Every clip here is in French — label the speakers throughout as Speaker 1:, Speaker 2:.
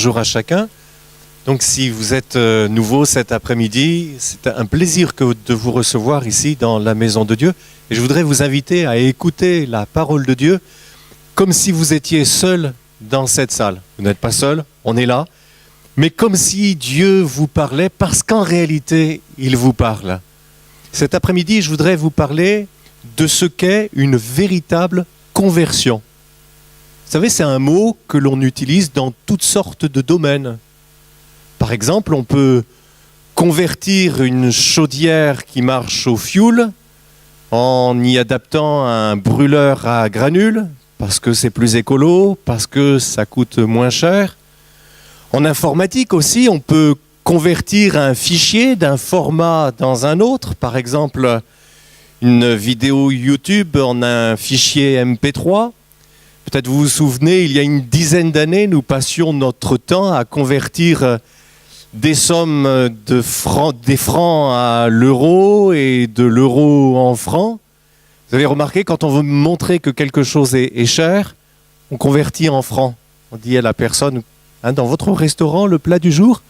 Speaker 1: bonjour à chacun. Donc si vous êtes nouveau cet après-midi, c'est un plaisir de vous recevoir ici dans la maison de Dieu. Et je voudrais vous inviter à écouter la parole de Dieu comme si vous étiez seul dans cette salle. Vous n'êtes pas seul, on est là. Mais comme si Dieu vous parlait, parce qu'en réalité, il vous parle. Cet après-midi, je voudrais vous parler de ce qu'est une véritable conversion. Vous savez, c'est un mot que l'on utilise dans toutes sortes de domaines. Par exemple, on peut convertir une chaudière qui marche au fioul en y adaptant un brûleur à granules, parce que c'est plus écolo, parce que ça coûte moins cher. En informatique aussi, on peut convertir un fichier d'un format dans un autre, par exemple une vidéo YouTube en un fichier MP3. Peut-être vous vous souvenez, il y a une dizaine d'années, nous passions notre temps à convertir des sommes des francs à l'euro et de l'euro en francs. Vous avez remarqué, quand on veut montrer que quelque chose est cher, on convertit en francs. On dit à la personne, hein, dans votre restaurant, le plat du jour,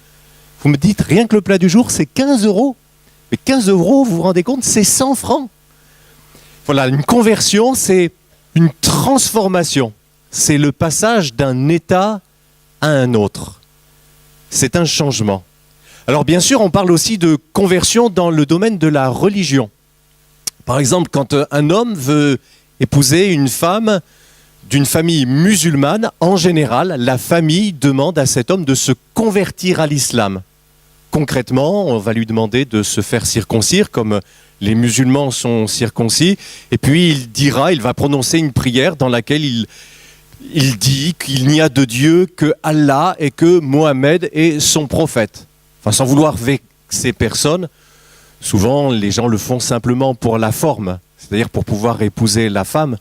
Speaker 1: vous me dites, rien que le plat du jour, c'est 15 euros. Mais 15 euros, vous vous rendez compte, c'est 100 francs. Voilà, une conversion, c'est une transformation. C'est le passage d'un état à un autre. C'est un changement. Alors bien sûr, on parle aussi de conversion dans le domaine de la religion. Par exemple, quand un homme veut épouser une femme d'une famille musulmane, en général, la famille demande à cet homme de se convertir à l'islam. Concrètement, on va lui demander de se faire circoncire, comme les musulmans sont circoncis, et puis il va prononcer une prière dans laquelle il dit qu'il n'y a de Dieu que Allah et que Mohammed est son prophète. Enfin, sans vouloir vexer personne, souvent les gens le font simplement pour la forme, c'est-à-dire pour pouvoir épouser la femme,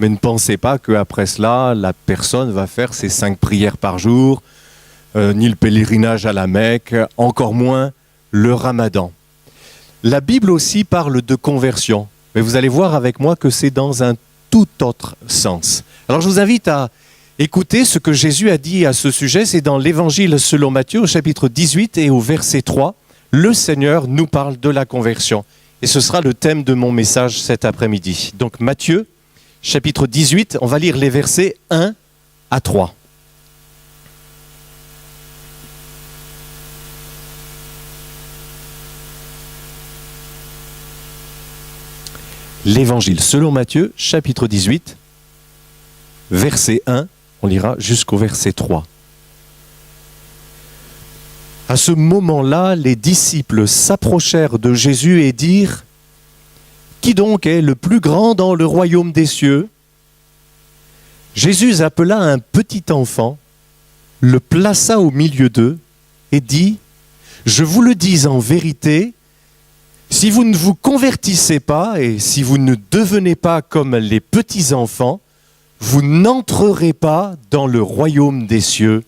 Speaker 1: mais ne pensez pas qu'après cela, la personne va faire ses 5 prières par jour, ni le pèlerinage à la Mecque, encore moins le ramadan. La Bible aussi parle de conversion, mais vous allez voir avec moi que c'est dans un tout autre sens. Alors je vous invite à écouter ce que Jésus a dit à ce sujet, c'est dans l'Évangile selon Matthieu au chapitre 18 et au verset 3. Le Seigneur nous parle de la conversion et ce sera le thème de mon message cet après-midi. Donc Matthieu, chapitre 18, on va lire les versets 1 à 3. L'Évangile selon Matthieu, chapitre 18, verset 1, on lira jusqu'au verset 3. À ce moment-là, les disciples s'approchèrent de Jésus et dirent : « Qui donc est le plus grand dans le royaume des cieux ? » Jésus appela un petit enfant, le plaça au milieu d'eux et dit : « Je vous le dis en vérité, si vous ne vous convertissez pas et si vous ne devenez pas comme les petits-enfants, vous n'entrerez pas dans le royaume des cieux.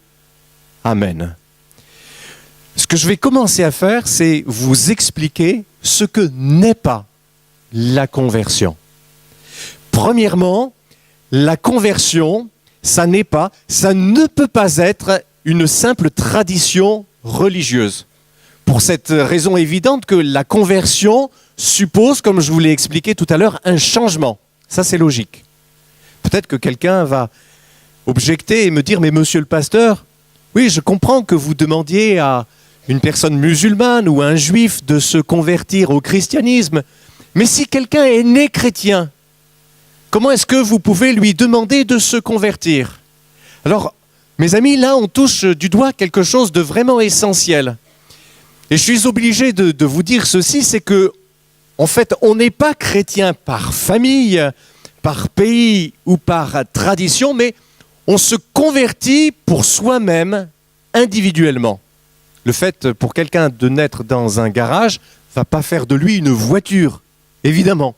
Speaker 1: Amen. » Ce que je vais commencer à faire, c'est vous expliquer ce que n'est pas la conversion. Premièrement, la conversion, ça ne peut pas être une simple tradition religieuse. Pour cette raison évidente que la conversion suppose, comme je vous l'ai expliqué tout à l'heure, un changement. Ça, c'est logique. Peut-être que quelqu'un va objecter et me dire « Mais monsieur le pasteur, oui, je comprends que vous demandiez à une personne musulmane ou à un juif de se convertir au christianisme, mais si quelqu'un est né chrétien, comment est-ce que vous pouvez lui demander de se convertir ?» Alors, mes amis, là, on touche du doigt quelque chose de vraiment essentiel. Et je suis obligé de vous dire ceci, c'est que, en fait, on n'est pas chrétien par famille, par pays ou par tradition, mais on se convertit pour soi-même, individuellement. Le fait pour quelqu'un de naître dans un garage ne va pas faire de lui une voiture, évidemment.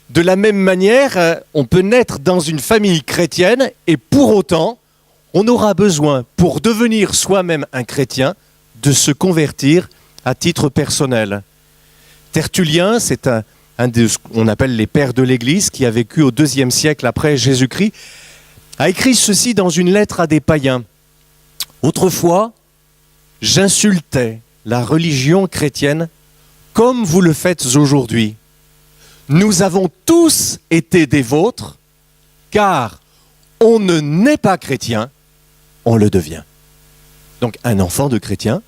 Speaker 1: De la même manière, on peut naître dans une famille chrétienne et pour autant, on aura besoin, pour devenir soi-même un chrétien, de se convertir à titre personnel. Tertullien, c'est un de ce qu'on appelle les pères de l'Église, qui a vécu au IIe siècle après Jésus-Christ, a écrit ceci dans une lettre à des païens. Autrefois, j'insultais la religion chrétienne comme vous le faites aujourd'hui. Nous avons tous été des vôtres, car on ne naît pas chrétien, on le devient. Donc un enfant de chrétien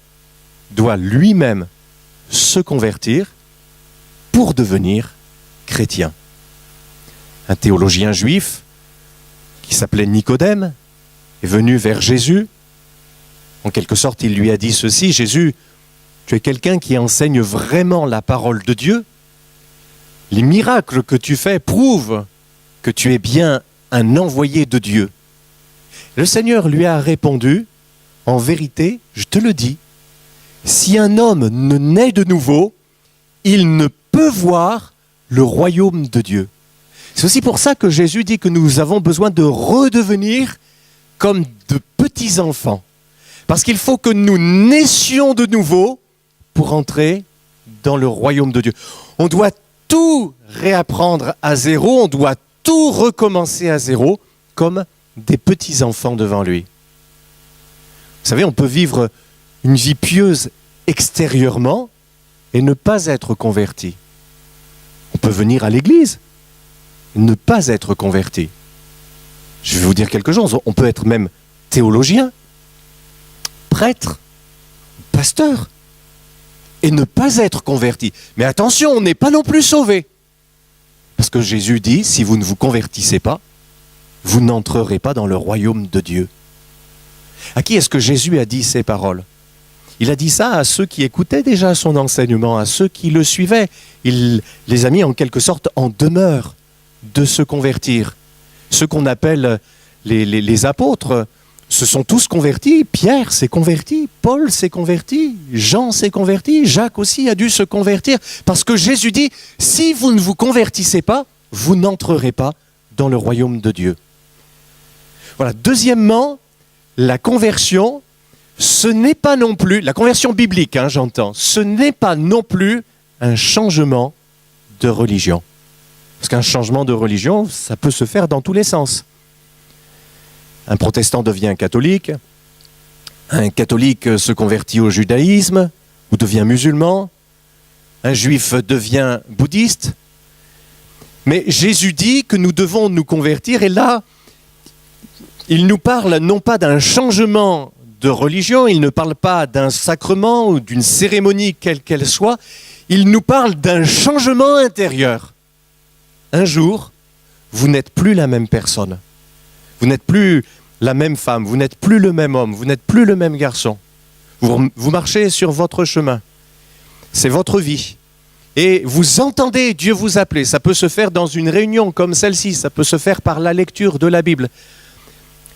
Speaker 1: doit lui-même se convertir pour devenir chrétien. Un théologien juif qui s'appelait Nicodème est venu vers Jésus. En quelque sorte, il lui a dit ceci: Jésus, tu es quelqu'un qui enseigne vraiment la parole de Dieu. Les miracles que tu fais prouvent que tu es bien un envoyé de Dieu. Le Seigneur lui a répondu: en vérité, je te le dis, si un homme ne naît de nouveau, il ne peut voir le royaume de Dieu. C'est aussi pour ça que Jésus dit que nous avons besoin de redevenir comme de petits enfants. Parce qu'il faut que nous naissions de nouveau pour entrer dans le royaume de Dieu. On doit tout réapprendre à zéro, on doit tout recommencer à zéro, comme des petits enfants devant lui. Vous savez, on peut vivre une vie pieuse extérieurement et ne pas être converti. On peut venir à l'église et ne pas être converti. Je vais vous dire quelque chose, on peut être même théologien, prêtre, pasteur, et ne pas être converti. Mais attention, on n'est pas non plus sauvé. Parce que Jésus dit, si vous ne vous convertissez pas, vous n'entrerez pas dans le royaume de Dieu. À qui est-ce que Jésus a dit ces paroles? Il a dit ça à ceux qui écoutaient déjà son enseignement, à ceux qui le suivaient. Il les a mis en quelque sorte en demeure de se convertir. Ceux qu'on appelle les apôtres se sont tous convertis. Pierre s'est converti, Paul s'est converti, Jean s'est converti, Jacques aussi a dû se convertir. Parce que Jésus dit, si vous ne vous convertissez pas, vous n'entrerez pas dans le royaume de Dieu. Voilà. Deuxièmement, la conversion, ce n'est pas non plus, la conversion biblique, j'entends, ce n'est pas non plus un changement de religion. Parce qu'un changement de religion, ça peut se faire dans tous les sens. Un protestant devient catholique, un catholique se convertit au judaïsme ou devient musulman, un juif devient bouddhiste. Mais Jésus dit que nous devons nous convertir, et là, il nous parle non pas d'un changement de religion, il ne parle pas d'un sacrement ou d'une cérémonie quelle qu'elle soit, il nous parle d'un changement intérieur. Un jour, vous n'êtes plus la même personne. Vous n'êtes plus la même femme, vous n'êtes plus le même homme, vous n'êtes plus le même garçon. Vous marchez sur votre chemin. C'est votre vie. Et vous entendez Dieu vous appeler. Ça peut se faire dans une réunion comme celle-ci, ça peut se faire par la lecture de la Bible.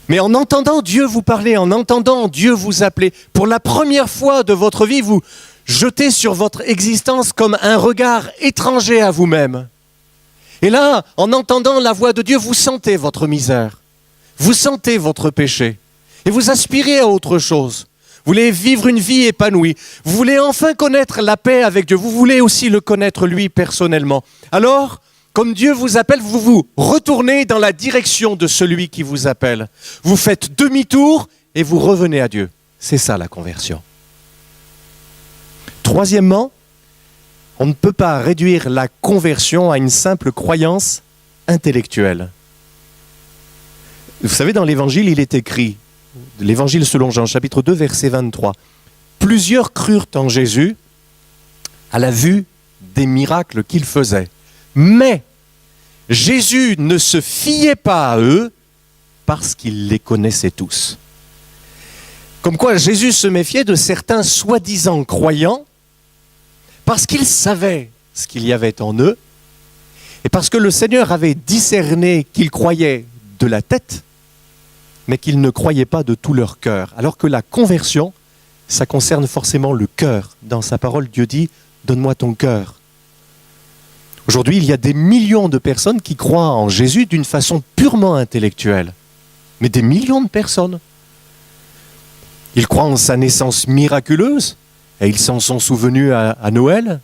Speaker 1: Mais en entendant Dieu vous parler, en entendant Dieu vous appeler, pour la première fois de votre vie, vous jetez sur votre existence comme un regard étranger à vous-même. Et là, en entendant la voix de Dieu, vous sentez votre misère. Vous sentez votre péché. Et vous aspirez à autre chose. Vous voulez vivre une vie épanouie. Vous voulez enfin connaître la paix avec Dieu. Vous voulez aussi le connaître lui personnellement. Alors, comme Dieu vous appelle, vous vous retournez dans la direction de celui qui vous appelle. Vous faites demi-tour et vous revenez à Dieu. C'est ça la conversion. Troisièmement, on ne peut pas réduire la conversion à une simple croyance intellectuelle. Vous savez, dans l'Évangile, il est écrit, l'Évangile selon Jean, chapitre 2, verset 23, « Plusieurs crurent en Jésus à la vue des miracles qu'il faisait. Mais Jésus ne se fiait pas à eux parce qu'il les connaissait tous. » Comme quoi Jésus se méfiait de certains soi-disant croyants parce qu'il savait ce qu'il y avait en eux et parce que le Seigneur avait discerné qu'ils croyaient de la tête, mais qu'ils ne croyaient pas de tout leur cœur. Alors que la conversion, ça concerne forcément le cœur. Dans sa parole, Dieu dit « Donne-moi ton cœur ». Aujourd'hui, il y a des millions de personnes qui croient en Jésus d'une façon purement intellectuelle. Mais des millions de personnes. Ils croient en sa naissance miraculeuse, et ils s'en sont souvenus à Noël.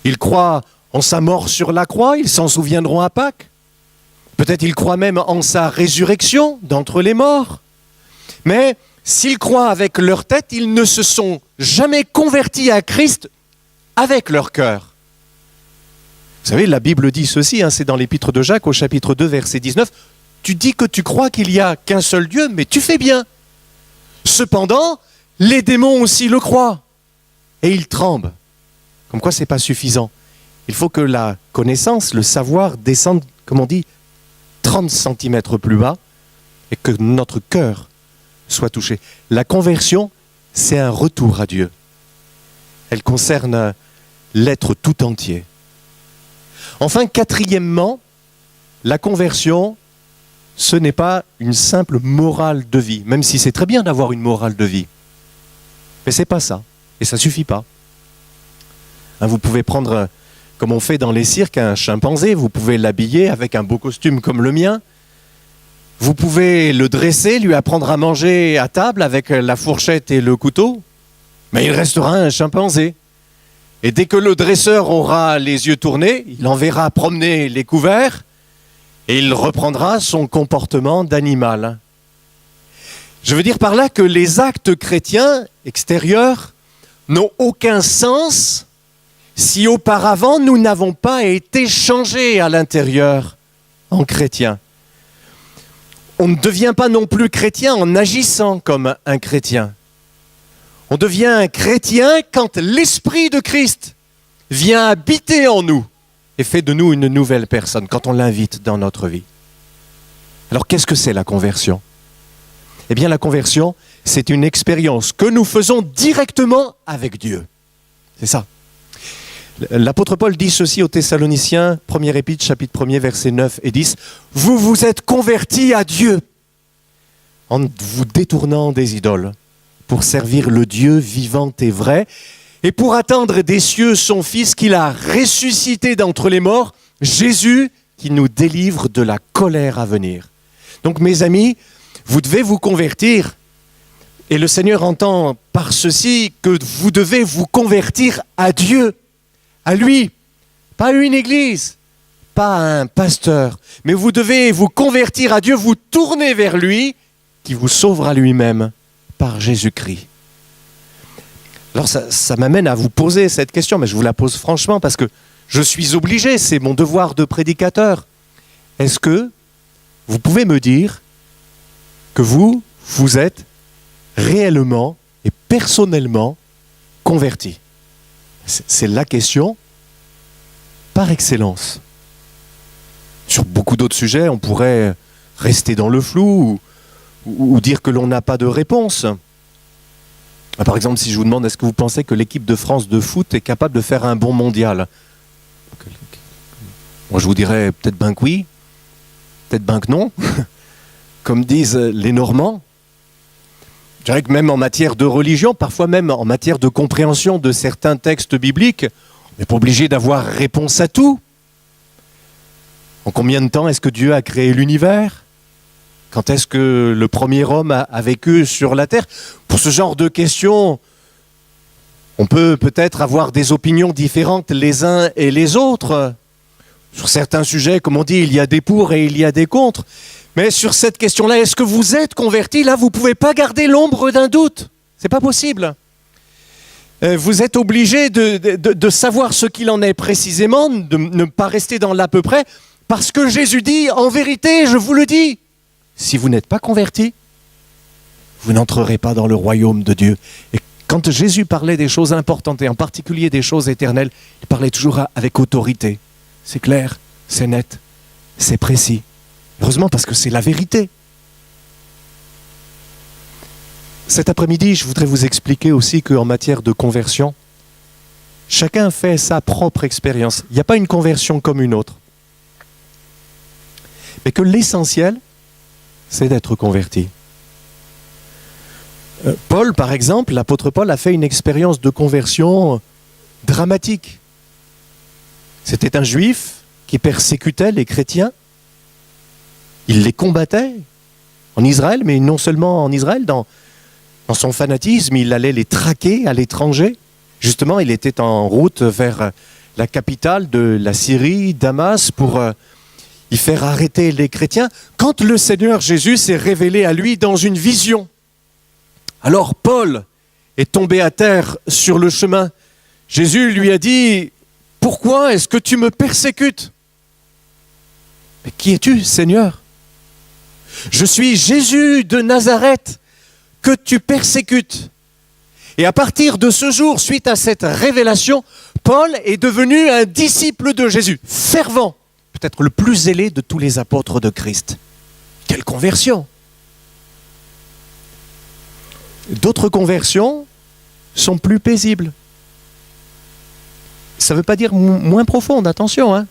Speaker 1: Ils croient en sa mort sur la croix, ils s'en souviendront à Pâques. Peut-être ils croient même en sa résurrection d'entre les morts. Mais s'ils croient avec leur tête, ils ne se sont jamais convertis à Christ avec leur cœur. Vous savez, la Bible dit ceci, c'est dans l'épître de Jacques au chapitre 2, verset 19. Tu dis que tu crois qu'il n'y a qu'un seul Dieu, mais tu fais bien. Cependant, les démons aussi le croient. Et ils tremblent. Comme quoi, ce n'est pas suffisant. Il faut que la connaissance, le savoir descende, comme on dit, 30 cm plus bas et que notre cœur soit touché. La conversion, c'est un retour à Dieu. Elle concerne l'être tout entier. Enfin, quatrièmement, la conversion, ce n'est pas une simple morale de vie, même si c'est très bien d'avoir une morale de vie. Mais ce n'est pas ça, et ça ne suffit pas. Vous pouvez prendre, comme on fait dans les cirques, un chimpanzé, vous pouvez l'habiller avec un beau costume comme le mien, vous pouvez le dresser, lui apprendre à manger à table avec la fourchette et le couteau, mais il restera un chimpanzé. Et dès que le dresseur aura les yeux tournés, il enverra promener les couverts et il reprendra son comportement d'animal. Je veux dire par là que les actes chrétiens extérieurs n'ont aucun sens si auparavant nous n'avons pas été changés à l'intérieur en chrétiens. On ne devient pas non plus chrétien en agissant comme un chrétien. On devient un chrétien quand l'Esprit de Christ vient habiter en nous et fait de nous une nouvelle personne, quand on l'invite dans notre vie. Alors qu'est-ce que c'est la conversion ? Eh bien la conversion, c'est une expérience que nous faisons directement avec Dieu. C'est ça. L'apôtre Paul dit ceci aux Thessaloniciens, 1er épître, chapitre 1er, versets 9 et 10. « Vous vous êtes convertis à Dieu en vous détournant des idoles pour servir le Dieu vivant et vrai et pour attendre des cieux son Fils qu'il a ressuscité d'entre les morts, Jésus qui nous délivre de la colère à venir. » Donc mes amis, vous devez vous convertir et le Seigneur entend par ceci que vous devez vous convertir à Dieu. À lui, pas à une église, pas à un pasteur, mais vous devez vous convertir à Dieu, vous tourner vers lui, qui vous sauvera lui-même par Jésus-Christ. Alors ça m'amène à vous poser cette question, mais je vous la pose franchement parce que je suis obligé, c'est mon devoir de prédicateur. Est-ce que vous pouvez me dire que vous êtes réellement et personnellement converti ? C'est la question par excellence. Sur beaucoup d'autres sujets, on pourrait rester dans le flou ou dire que l'on n'a pas de réponse. Par exemple, si je vous demande, est-ce que vous pensez que l'équipe de France de foot est capable de faire un bond mondial ? Moi, je vous dirais peut-être ben que oui, peut-être ben que non, comme disent les Normands. Je dirais que même en matière de religion, parfois même en matière de compréhension de certains textes bibliques, on n'est pas obligé d'avoir réponse à tout. En combien de temps est-ce que Dieu a créé l'univers ? Quand est-ce que le premier homme a vécu sur la terre ? Pour ce genre de questions, on peut peut-être avoir des opinions différentes les uns et les autres. Sur certains sujets, comme on dit, il y a des pour et il y a des contre. Mais sur cette question-là, est-ce que vous êtes converti ? Là, vous ne pouvez pas garder l'ombre d'un doute. Ce n'est pas possible. Vous êtes obligé de savoir ce qu'il en est précisément, de ne pas rester dans l'à peu près, parce que Jésus dit, en vérité, je vous le dis, si vous n'êtes pas converti, vous n'entrerez pas dans le royaume de Dieu. Et quand Jésus parlait des choses importantes, et en particulier des choses éternelles, il parlait toujours avec autorité. C'est clair, c'est net, c'est précis. Heureusement, parce que c'est la vérité. Cet après-midi, je voudrais vous expliquer aussi qu'en matière de conversion, chacun fait sa propre expérience. Il n'y a pas une conversion comme une autre. Mais que l'essentiel, c'est d'être converti. Paul, par exemple, l'apôtre Paul a fait une expérience de conversion dramatique. C'était un juif qui persécutait les chrétiens. Il les combattait en Israël, mais non seulement en Israël, dans son fanatisme, il allait les traquer à l'étranger. Justement, il était en route vers la capitale de la Syrie, Damas, pour y faire arrêter les chrétiens, quand le Seigneur Jésus s'est révélé à lui dans une vision. Alors Paul est tombé à terre sur le chemin. Jésus lui a dit, « Pourquoi est-ce que tu me persécutes ?»« Mais qui es-tu, Seigneur ?»« Je suis Jésus de Nazareth que tu persécutes. » Et à partir de ce jour, suite à cette révélation, Paul est devenu un disciple de Jésus, fervent, peut-être le plus zélé de tous les apôtres de Christ. Quelle conversion! D'autres conversions sont plus paisibles. Ça ne veut pas dire moins profonde, attention. Hein.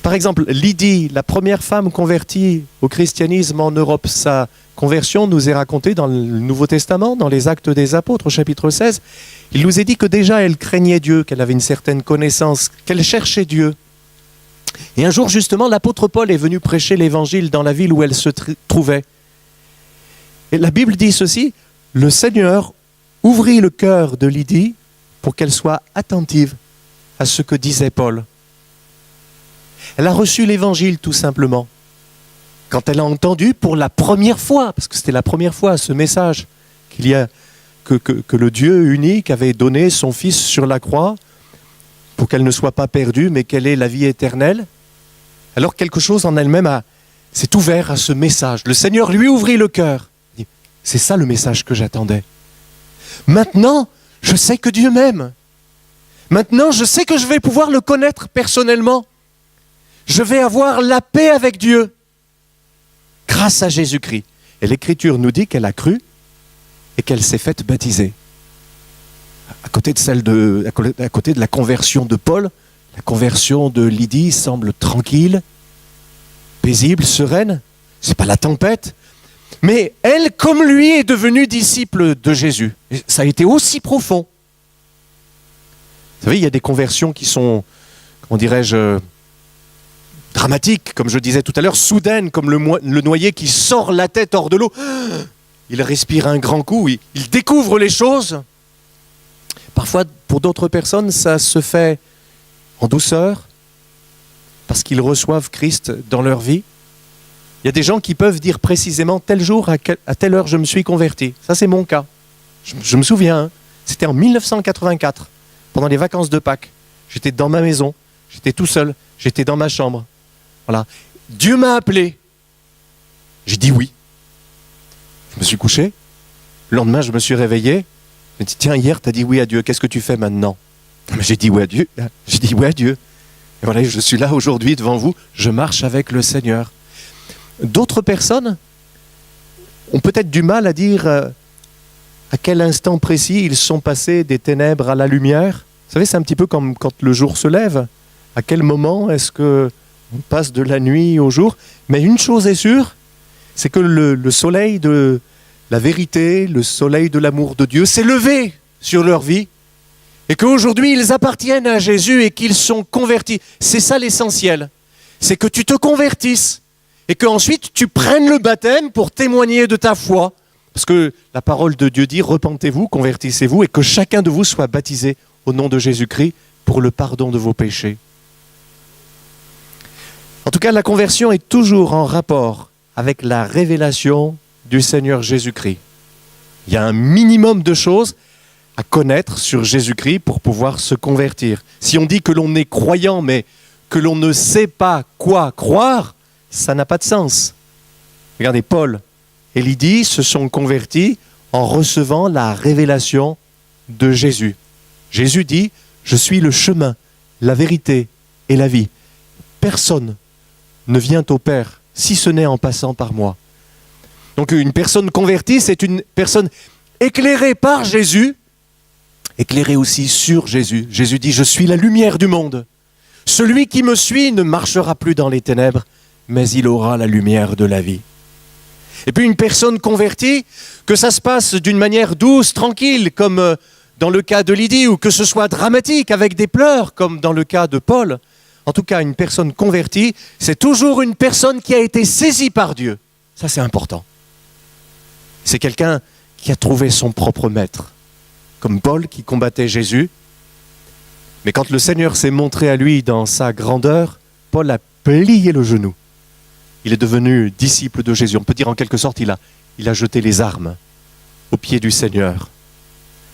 Speaker 1: Par exemple, Lydie, la première femme convertie au christianisme en Europe, sa conversion nous est racontée dans le Nouveau Testament, dans les Actes des Apôtres, au chapitre 16. Il nous est dit que déjà elle craignait Dieu, qu'elle avait une certaine connaissance, qu'elle cherchait Dieu. Et un jour, justement, l'apôtre Paul est venu prêcher l'évangile dans la ville où elle se trouvait. Et la Bible dit ceci, « Le Seigneur ouvrit le cœur de Lydie pour qu'elle soit attentive à ce que disait Paul. » Elle a reçu l'évangile tout simplement. Quand elle a entendu pour la première fois, parce que c'était la première fois ce message qu'il y a, que le Dieu unique avait donné son Fils sur la croix pour qu'elle ne soit pas perdue, mais qu'elle ait la vie éternelle. Alors quelque chose en elle-même s'est ouvert à ce message. Le Seigneur lui ouvrit le cœur. C'est ça le message que j'attendais. Maintenant, je sais que Dieu m'aime. Maintenant, je sais que je vais pouvoir le connaître personnellement. Je vais avoir la paix avec Dieu grâce à Jésus-Christ. Et l'Écriture nous dit qu'elle a cru et qu'elle s'est faite baptiser. À côté de la conversion de Paul, la conversion de Lydie semble tranquille, paisible, sereine. Ce n'est pas la tempête. Mais elle, comme lui, est devenue disciple de Jésus. Et ça a été aussi profond. Vous savez, il y a des conversions qui sont, comment dirais-je, dramatiques, comme je disais tout à l'heure, soudaines, comme le noyé qui sort la tête hors de l'eau. Il respire un grand coup, il découvre les choses. Parfois, pour d'autres personnes, ça se fait en douceur, parce qu'ils reçoivent Christ dans leur vie. Il y a des gens qui peuvent dire précisément tel jour, à telle heure, je me suis converti. Ça, c'est mon cas. Je me souviens, hein, c'était en 1984, pendant les vacances de Pâques. J'étais dans ma maison, j'étais tout seul, j'étais dans ma chambre. Voilà. Dieu m'a appelé. J'ai dit oui. Je me suis couché. Le lendemain, je me suis réveillé. Je me dit, tiens, hier, tu as dit oui à Dieu. Qu'est-ce que tu fais maintenant? J'ai dit oui à Dieu. J'ai dit oui à Dieu. Et voilà, je suis là aujourd'hui devant vous. Je marche avec le Seigneur. D'autres personnes ont peut-être du mal à dire à quel instant précis ils sont passés des ténèbres à la lumière. Vous savez, c'est un petit peu comme quand le jour se lève. À quel moment est-ce qu'on passe de la nuit au jour? Mais une chose est sûre, c'est que le soleil de la vérité, le soleil de l'amour de Dieu s'est levé sur leur vie et qu'aujourd'hui ils appartiennent à Jésus et qu'ils sont convertis. C'est ça l'essentiel. C'est que tu te convertisses et qu'ensuite tu prennes le baptême pour témoigner de ta foi. Parce que la parole de Dieu dit, repentez-vous, convertissez-vous et que chacun de vous soit baptisé au nom de Jésus-Christ pour le pardon de vos péchés. En tout cas, la conversion est toujours en rapport avec la révélation du Seigneur Jésus-Christ. Il y a un minimum de choses à connaître sur Jésus-Christ pour pouvoir se convertir. Si on dit que l'on est croyant, mais que l'on ne sait pas quoi croire, ça n'a pas de sens. Regardez, Paul et Lydie se sont convertis en recevant la révélation de Jésus. Jésus dit, « Je suis le chemin, la vérité et la vie. Personne ne vient au Père si ce n'est en passant par moi. » Donc une personne convertie, c'est une personne éclairée par Jésus, éclairée aussi sur Jésus. Jésus dit, « Je suis la lumière du monde. Celui qui me suit ne marchera plus dans les ténèbres, mais il aura la lumière de la vie. » Et puis une personne convertie, que ça se passe d'une manière douce, tranquille, comme dans le cas de Lydie, ou que ce soit dramatique, avec des pleurs, comme dans le cas de Paul. En tout cas, une personne convertie, c'est toujours une personne qui a été saisie par Dieu. Ça, c'est important. C'est quelqu'un qui a trouvé son propre maître, comme Paul qui combattait Jésus. Mais quand le Seigneur s'est montré à lui dans sa grandeur, Paul a plié le genou. Il est devenu disciple de Jésus. On peut dire en quelque sorte, il a jeté les armes aux pieds du Seigneur.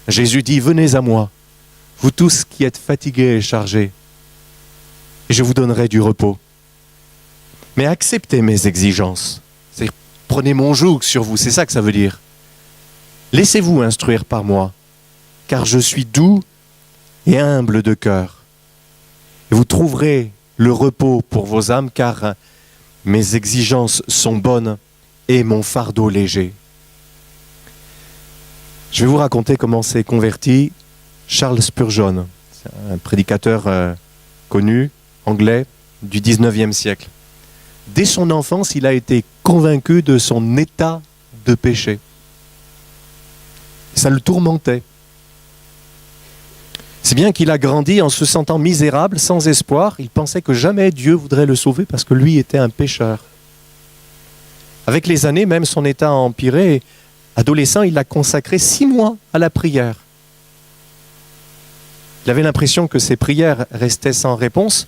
Speaker 1: Jésus dit, venez à moi, vous tous qui êtes fatigués et chargés, et je vous donnerai du repos. Mais acceptez mes exigences. C'est-à-dire, prenez mon joug sur vous, c'est ça que ça veut dire. Laissez-vous instruire par moi, car je suis doux et humble de cœur. Et vous trouverez le repos pour vos âmes, car mes exigences sont bonnes et mon fardeau léger. Je vais vous raconter comment s'est converti Charles Spurgeon, un prédicateur connu, anglais, du 19e siècle. Dès son enfance, il a été convaincu de son état de péché. Ça le tourmentait. C'est bien qu'il a grandi en se sentant misérable, sans espoir. Il pensait que jamais Dieu voudrait le sauver parce que lui était un pécheur. Avec les années, même son état a empiré. Adolescent, il a consacré 6 mois à la prière. Il avait l'impression que ses prières restaient sans réponse.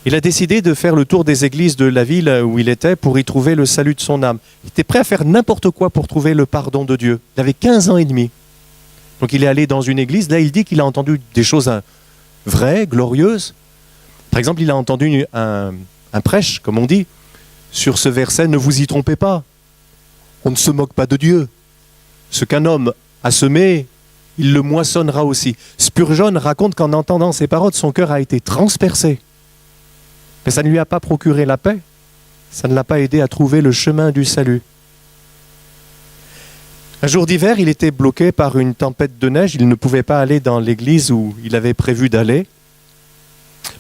Speaker 1: Il a décidé de faire le tour des églises de la ville où il était pour y trouver le salut de son âme. Il était prêt à faire n'importe quoi pour trouver le pardon de Dieu. Il avait 15 ans et demi. Donc il est allé dans une église, là il dit qu'il a entendu des choses vraies, glorieuses. Par exemple, il a entendu un prêche, comme on dit, sur ce verset, ne vous y trompez pas. On ne se moque pas de Dieu. Ce qu'un homme a semé, il le moissonnera aussi. Spurgeon raconte qu'en entendant ces paroles, son cœur a été transpercé. Mais ça ne lui a pas procuré la paix. Ça ne l'a pas aidé à trouver le chemin du salut. Un jour d'hiver, il était bloqué par une tempête de neige. Il ne pouvait pas aller dans l'église où il avait prévu d'aller.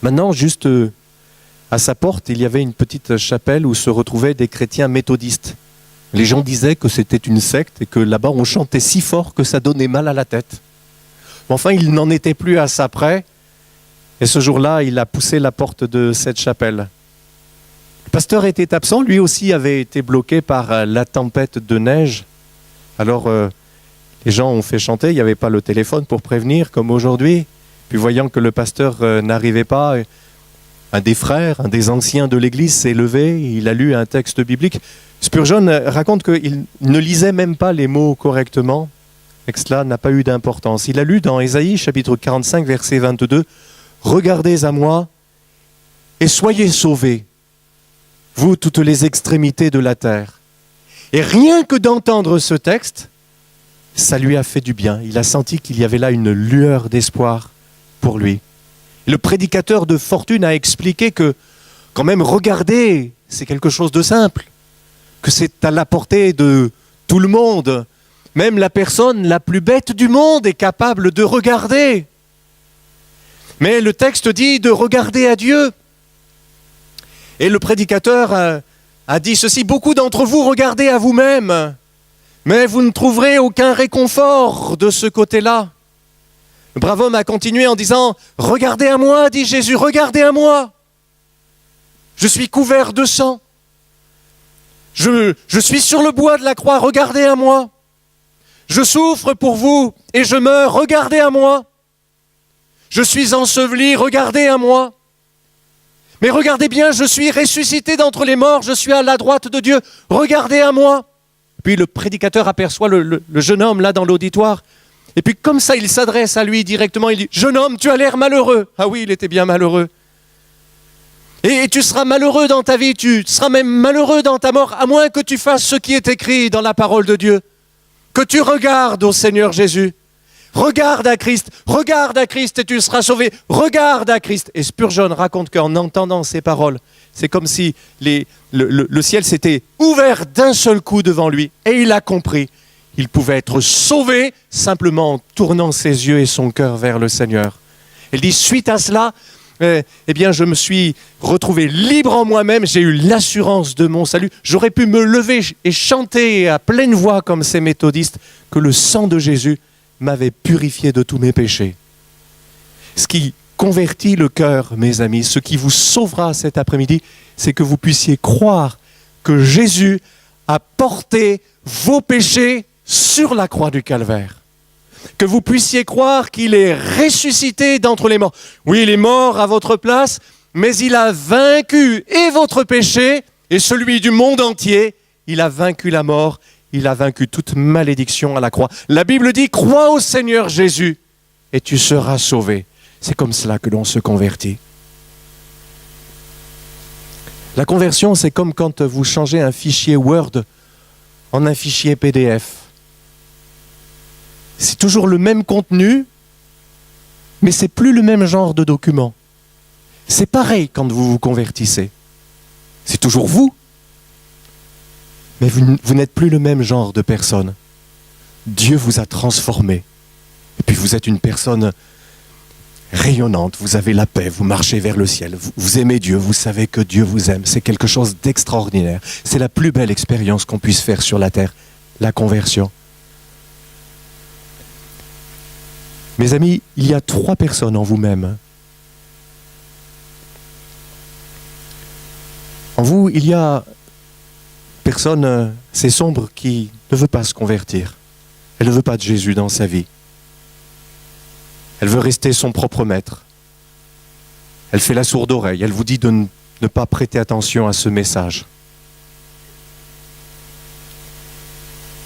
Speaker 1: Maintenant, juste à sa porte, il y avait une petite chapelle où se retrouvaient des chrétiens méthodistes. Les gens disaient que c'était une secte et que là-bas, on chantait si fort que ça donnait mal à la tête. Enfin, il n'en était plus à ça près. Et ce jour-là, il a poussé la porte de cette chapelle. Le pasteur était absent. Lui aussi avait été bloqué par la tempête de neige. Alors, les gens ont fait chanter, il n'y avait pas le téléphone pour prévenir, comme aujourd'hui. Puis voyant que le pasteur n'arrivait pas, un des frères, un des anciens de l'église s'est levé, il a lu un texte biblique. Spurgeon raconte qu'il ne lisait même pas les mots correctement, et que cela n'a pas eu d'importance. Il a lu dans Ésaïe, chapitre 45, verset 22, « Regardez à moi et soyez sauvés, vous toutes les extrémités de la terre. » Et rien que d'entendre ce texte, ça lui a fait du bien. Il a senti qu'il y avait là une lueur d'espoir pour lui. Et le prédicateur de fortune a expliqué que, quand même, regarder, c'est quelque chose de simple, que c'est à la portée de tout le monde. Même la personne la plus bête du monde est capable de regarder. Mais le texte dit de regarder à Dieu. Et le prédicateur a dit ceci, beaucoup d'entre vous regardez à vous-même, mais vous ne trouverez aucun réconfort de ce côté-là. Le brave homme a continué en disant, regardez à moi, dit Jésus, regardez à moi. Je suis couvert de sang. Je suis sur le bois de la croix, regardez à moi. Je souffre pour vous et je meurs, regardez à moi. Je suis enseveli, regardez à moi. Mais regardez bien, je suis ressuscité d'entre les morts, je suis à la droite de Dieu, regardez à moi. Puis le prédicateur aperçoit le jeune homme là dans l'auditoire. Et puis comme ça, il s'adresse à lui directement, il dit, jeune homme, tu as l'air malheureux. Ah oui, il était bien malheureux. Et tu seras malheureux dans ta vie, tu seras même malheureux dans ta mort, à moins que tu fasses ce qui est écrit dans la parole de Dieu. Que tu regardes au Seigneur Jésus. Regarde à Christ et tu seras sauvé. Regarde à Christ. Et Spurgeon raconte qu'en entendant ces paroles, c'est comme si le ciel s'était ouvert d'un seul coup devant lui. Et il a compris. Il pouvait être sauvé simplement en tournant ses yeux et son cœur vers le Seigneur. Il dit, suite à cela, je me suis retrouvé libre en moi-même. J'ai eu l'assurance de mon salut. J'aurais pu me lever et chanter à pleine voix comme ces méthodistes que le sang de Jésus m'avait purifié de tous mes péchés. Ce qui convertit le cœur, mes amis, ce qui vous sauvera cet après-midi, c'est que vous puissiez croire que Jésus a porté vos péchés sur la croix du Calvaire. Que vous puissiez croire qu'il est ressuscité d'entre les morts. Oui, il est mort à votre place, mais il a vaincu et votre péché et celui du monde entier. Il a vaincu la mort. il a vaincu toute malédiction à la croix. La Bible dit, crois au Seigneur Jésus et tu seras sauvé. C'est comme cela que l'on se convertit. La conversion, c'est comme quand vous changez un fichier Word en un fichier PDF. C'est toujours le même contenu, mais c'est plus le même genre de document. C'est pareil quand vous vous convertissez. C'est toujours vous, mais vous n'êtes plus le même genre de personne. Dieu vous a transformé. Et puis vous êtes une personne rayonnante, vous avez la paix, vous marchez vers le ciel, vous aimez Dieu, vous savez que Dieu vous aime. C'est quelque chose d'extraordinaire. C'est la plus belle expérience qu'on puisse faire sur la terre, la conversion. Mes amis, il y a 3 personnes en vous-même. En vous, il y a une personne, c'est sombre, qui ne veut pas se convertir. Elle ne veut pas de Jésus dans sa vie. Elle veut rester son propre maître. Elle fait la sourde oreille. Elle vous dit de ne pas prêter attention à ce message.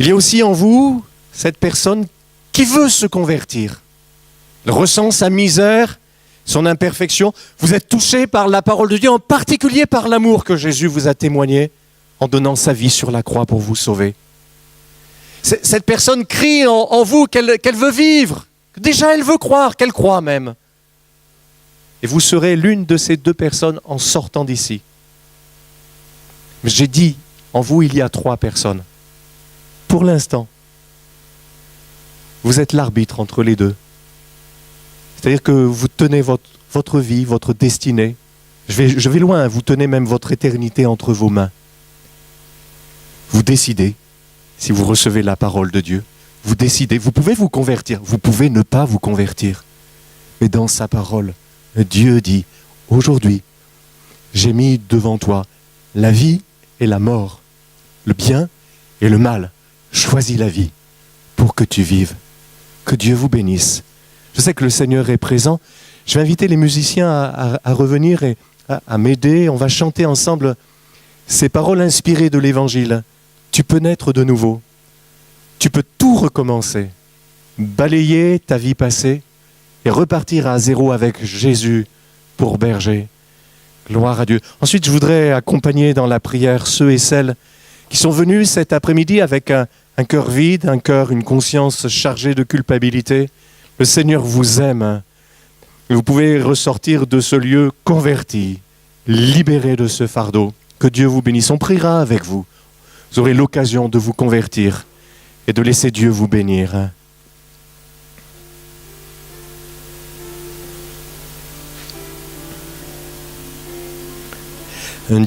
Speaker 1: Il y a aussi en vous cette personne qui veut se convertir. Elle ressent sa misère, son imperfection. Vous êtes touché par la parole de Dieu, en particulier par l'amour que Jésus vous a témoigné en donnant sa vie sur la croix pour vous sauver. Cette personne crie en vous qu'elle veut vivre. Déjà, elle veut croire, qu'elle croit même. Et vous serez l'une de ces 2 personnes en sortant d'ici. Mais j'ai dit, en vous, il y a 3 personnes. Pour l'instant, vous êtes l'arbitre entre les 2. C'est-à-dire que vous tenez votre vie, votre destinée. Je vais loin, vous tenez même votre éternité entre vos mains. Vous décidez, si vous recevez la parole de Dieu, vous décidez, vous pouvez vous convertir, vous pouvez ne pas vous convertir. Mais dans sa parole, Dieu dit, aujourd'hui, j'ai mis devant toi la vie et la mort, le bien et le mal. Choisis la vie pour que tu vives. Que Dieu vous bénisse. Je sais que le Seigneur est présent. Je vais inviter les musiciens à revenir et à m'aider. On va chanter ensemble ces paroles inspirées de l'Évangile. Tu peux naître de nouveau. Tu peux tout recommencer. Balayer ta vie passée et repartir à zéro avec Jésus pour berger. Gloire à Dieu. Ensuite, je voudrais accompagner dans la prière ceux et celles qui sont venus cet après-midi avec un cœur vide, un cœur, une conscience chargée de culpabilité. Le Seigneur vous aime. Et vous pouvez ressortir de ce lieu converti, libéré de ce fardeau. Que Dieu vous bénisse. On priera avec vous. Vous aurez l'occasion de vous convertir et de laisser Dieu vous bénir.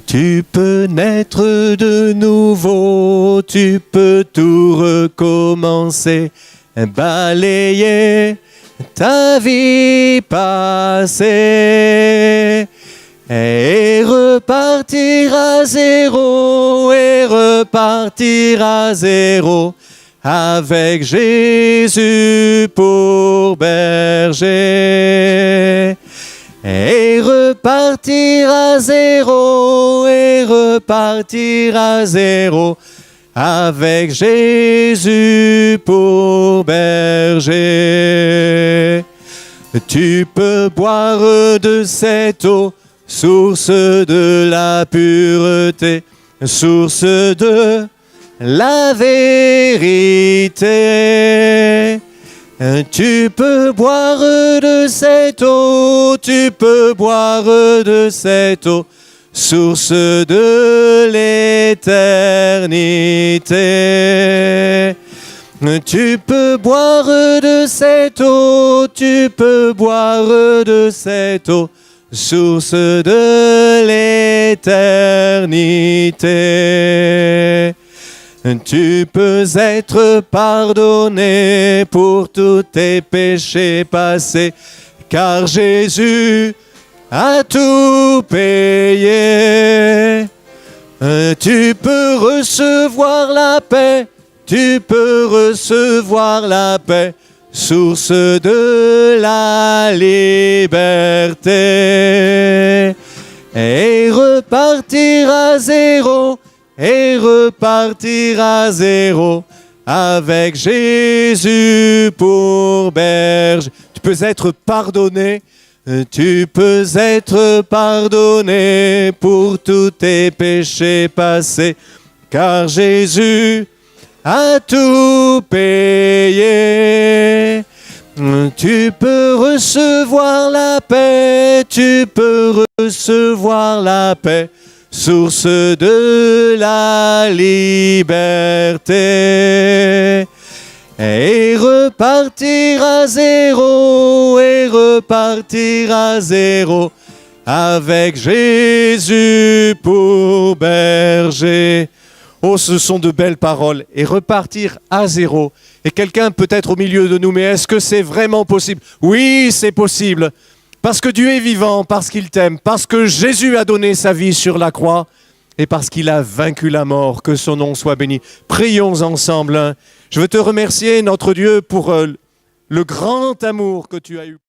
Speaker 1: Tu peux naître de nouveau, tu peux tout recommencer, balayer ta vie passée et repartir à zéro avec Jésus pour berger. Et repartir à zéro avec Jésus pour berger. Tu peux boire de cette eau, source de la pureté, source de la vérité. Tu peux boire de cette eau, tu peux boire de cette eau, source de l'éternité. Tu peux boire de cette eau, tu peux boire de cette eau, source de l'éternité. Tu peux être pardonné pour tous tes péchés passés, car Jésus a tout payé. Tu peux recevoir la paix, tu peux recevoir la paix, source de la liberté. Et repartir à zéro et repartir à zéro avec Jésus pour berger. Tu peux être pardonné. Tu peux être pardonné pour tous tes péchés passés, car Jésus a tout payé. Tu peux recevoir la paix, tu peux recevoir la paix, source de la liberté. Et repartir à zéro, et repartir à zéro, avec Jésus pour berger. Oh, ce sont de belles paroles. Et repartir à zéro. Et quelqu'un peut-être au milieu de nous, mais est-ce que c'est vraiment possible? Oui, c'est possible. Parce que Dieu est vivant, parce qu'il t'aime, parce que Jésus a donné sa vie sur la croix, et parce qu'il a vaincu la mort, que son nom soit béni. Prions ensemble. Je veux te remercier, notre Dieu, pour le grand amour que tu as eu.